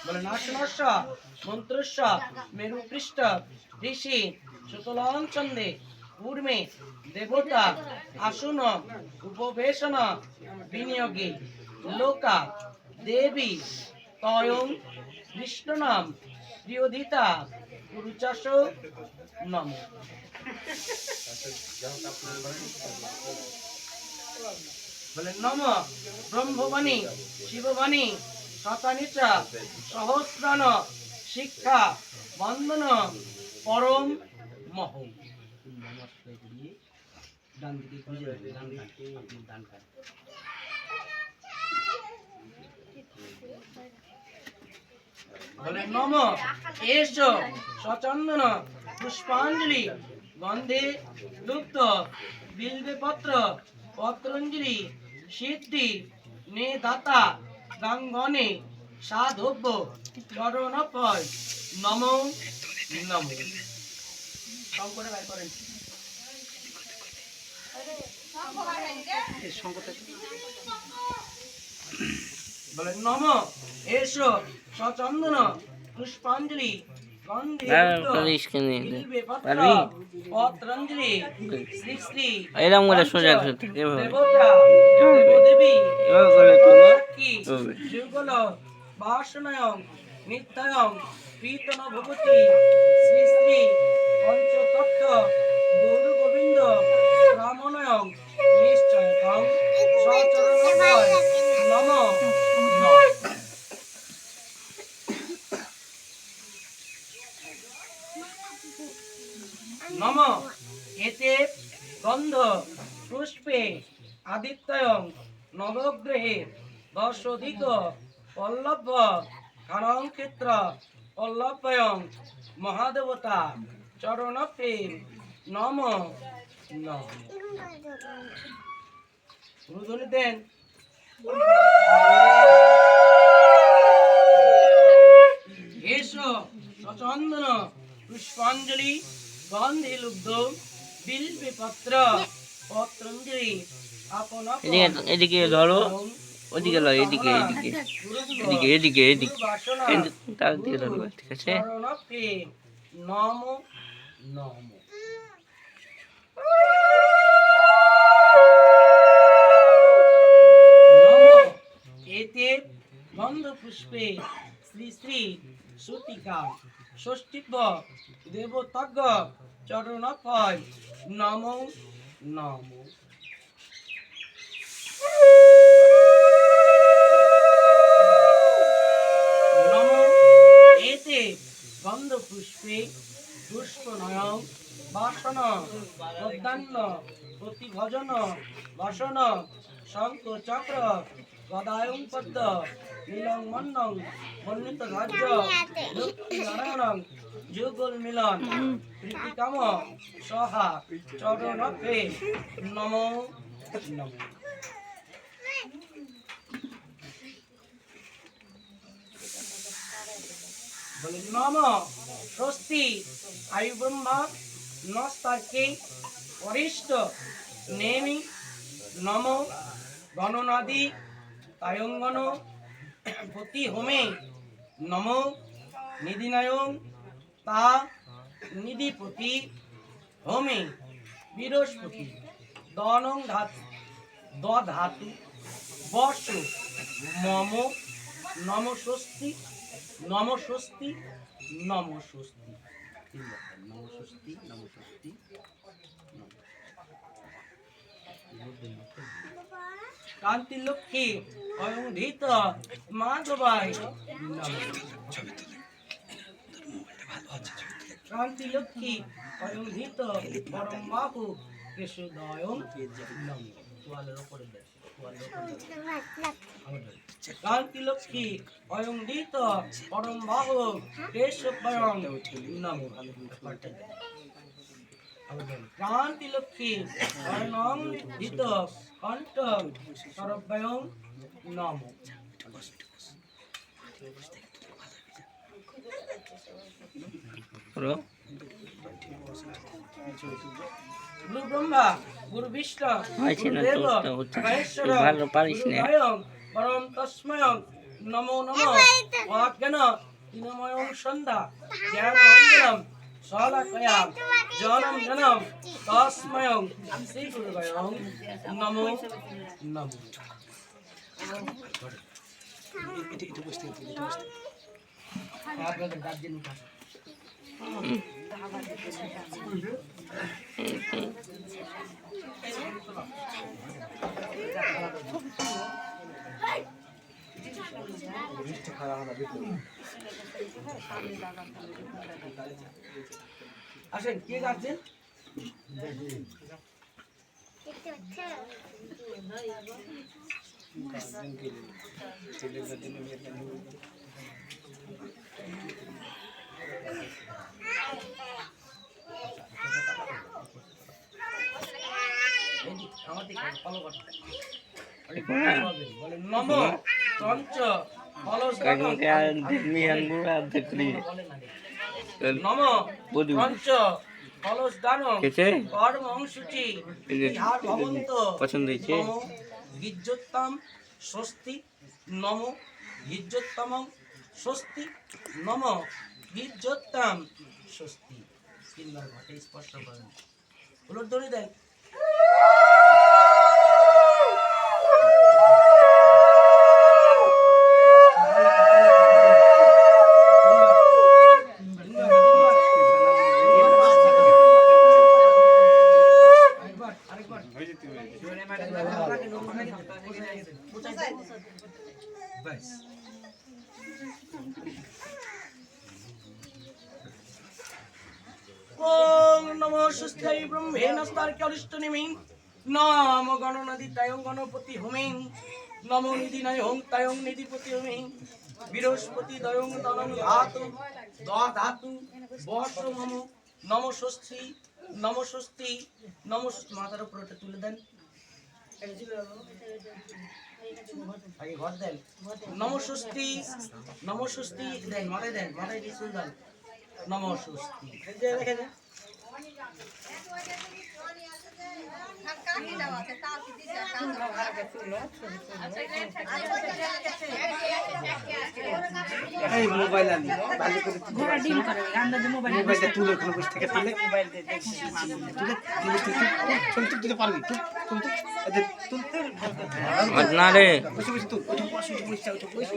বলে নাশনস্য মন্ত্রস্য মেরুপৃষ্ঠ ঋষি সুতলং চন্দে ঊর্মে দেবতা আসন উপবেশন বিনিয়োগে লোকা দেবী তয়ং বিষ্ণুনাম প্রিয়োধিতা গুরুচাষ নম। বলে নম ব্রহ্মবাণী শিববাণী শতানিচা সহস্রান শিক্ষা বন্দন পরম মহ। বলে নম এষ সচন্দন পুষ্পাঞ্জলি গন্ধে লুপ্ত বিল্বে পত্র পত্রঞ্জলি সিদ্ধি নে দাতা গাঙ্গনে সাধব্য চরণপয় নম নম। শঙ্করে বাইর করেন বলে নম এষ সচন্দন পুষ্পাঞ্জলি গন্ধে পত্রাঞ্জলি শ্রী শ্রী দেবী যুগল বাসনায়ং নিত্যায়ং প্রীতন ভবতি শ্রী শ্রী পঞ্চতত্ত্ব গৌর গোবিন্দ রামনয়ং নিশ্চয়তং সচরণপয় নম নম। এতে গন্ধ পুষ্পে আদিত্যয়ং নবগ্রহে দশোধিক পল্লব কারং ক্ষেত্র পল্লবয়ং মহাদেবতা চরণপে নম নম। গুরুধ্বনি দেন এসো সচন্দন পুষ্পাঞ্জলি গন্ধে লুব্ধ বিল্বে পত্র পত্রাঞ্জলি আপন এদিকে ধরো ওদিকে লয় এদিকে এদিকে এদিকে এদিকে এদিকে তার দিকে ধরো ঠিক আছে। নম নম। এতে গন্ধ পুষ্পে শ্রী শ্রী সুতিকা ষষ্ঠীব দেবতজ্ঞ চরণপয় নম নম। নম এতে গন্ধ পুষ্পে পুষ্পনয়ং বাসন প্রদান্ন প্রতিভজন বাসন শঙ্খ চক্র গদায়ং পদ্ম নীলং মন্নং মন্ডিত রাজ্য লক্ষ্মী নারায়ণং যুগল মিলন প্রীতিকাম সহা চরণপে নম নম। বলে নম স্বস্তি আয়ু ব্রহ্মা নস্তার্কে অরিষ্ট নেমি নম গণনাদি তায়ঙ্গন পতি হোমে নম নিধিনায়ং তা নিধিপতি হোমে বৃহস্পতি দনং ধাতু দধাতু বর্ষ মম নম স্বস্তি নম স্বস্তি নম স্বস্তি নম স্বস্তি নম স্বস্তি। কান্তি লক্ষ্মী অয়ংধিত মাধবাই কান্তি লক্ষ্মী অয়ংধিত পরম বাহু কেশোদয়ং নম। কান্তি লক্ষ্মী অয়ংধিত পরম বাহু কেশোদয়ং নম। কান্তি লক্ষ্মী অয়ংধিত কণ্ঠ সরব্যয়ং নম। গুরু ব্রহ্মা গুরু বিষ্ণু হয়েছে গুরু না দেব তোর তো হচ্ছে না। মহেশ্বর তুই ভালো পারিস গুরু না। ভয়ং পরম তস্ময়ং নমো নমঃ অজ্ঞান তিনময়ং সন্ধ্যা জ্ঞান অঞ্জনম সলাকয়া জনম জনম তস্ময়ং শ্রী গুরুভয়ং নমো নমঃ। আপনাদের গার্জেন উঠা আসেন কে গার্জেন নম পঞ্চ কাকিমাকে আর দেখবি আনবো আর দেখলি নম বধু পঞ্চ কলস দান খেয়েছে কর্ম অংশুচি এই যে ইহার ভবন্ত পছন্দ হয়েছে নম গিজ্জোত্তম স্বস্তি নম গিজ্জোত্তম স্বস্তি নম গিজ্জোত্তম স্বস্তি তিনবার ঘটে স্পষ্ট করেন উলট ধরে দেন ওম নমো সুস্থাই ব্রহ্মেণ স্তার্ক্যরিষ্টনিমিং নম গণনদী তায়ং গণপতি হোমিং নমো নিধিনায় হোং তায়ং নিধিপতি হোমিং বৃহস্পতি দয়ং দনং ধাতু ধাতু বর্ষ মম নম ষষ্ঠী নম ষষ্ঠী নম মাথার উপর ওটা তুলে দেন আগে ঘর দেন নম ষষ্ঠী দেন মাথায় দিয়ে চুল দেন নম ষষ্ঠী রেখে দেন এই মোবাইল আনি ভালো করে ঘোড়া ডিম করে আন্দাজে মোবাইলটা তুলে ওখানে বসে থেকে তুলে মোবাইল দিয়ে দেখি তুলে তুলতে পারবি তুলতে তুলতে না রে বসে বসে তুল ওঠো বসে বসে ওঠো বসে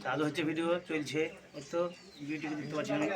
চালু হচ্ছে ভিডিও চলছে তো ভিডিও দেখতে পাচ্ছি আমি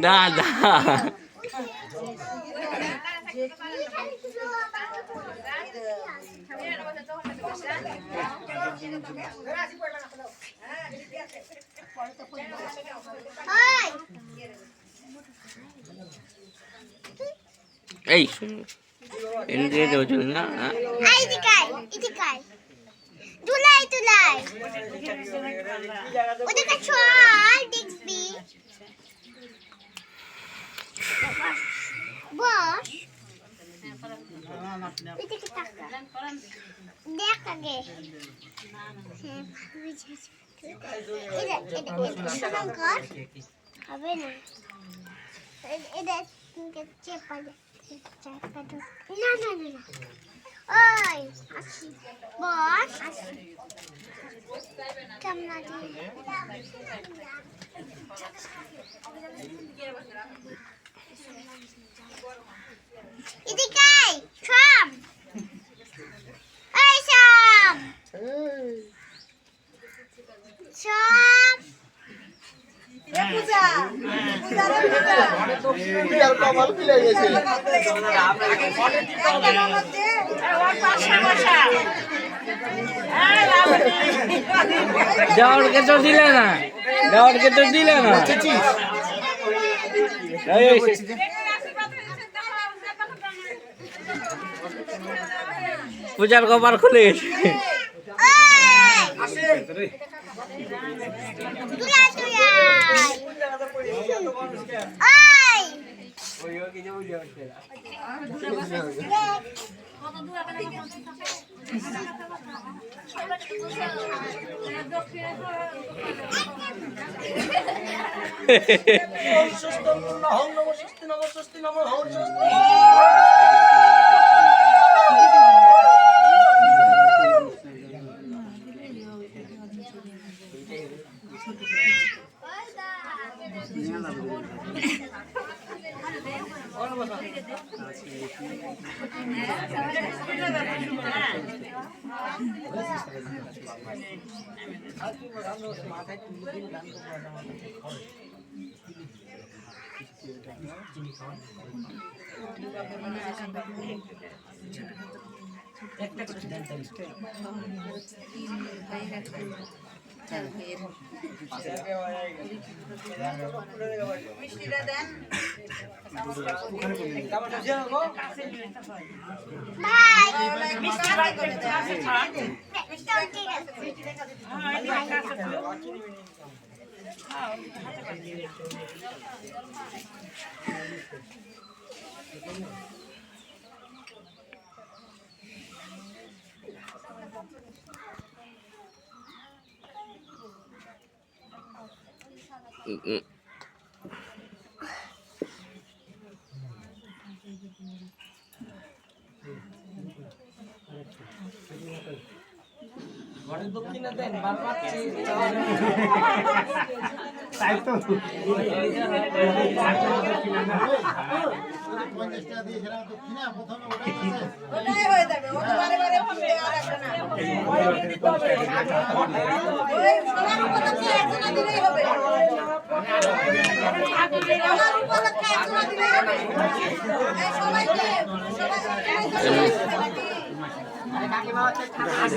না না এই শুন এনে দেও চল না ইদিকাই দুলাই ওদিকে চল দেখবি বস এদিকে তাকা দেখ আগে হবে না এটা চেপা না ওই আসি বস কেমন এদিকে শাম এই শাম শাম দেওয়ারকে তো দিলে না, দেওয়ারকে তো দিলে না। এই, পূজার কপাল খুলে গেছে। ঘরের দক্ষিণে দেন, বার পাচ্ছি তাই তো ওটাই হয়ে যাবে, ও তো বারে বারে ফোন দেওয়া লাগবে না। ওই সবার উপলক্ষে একজনা দিলেই হবে। সবার উপলক্ষে একজনা দিলেই হবে। এই সবাইকে সবাই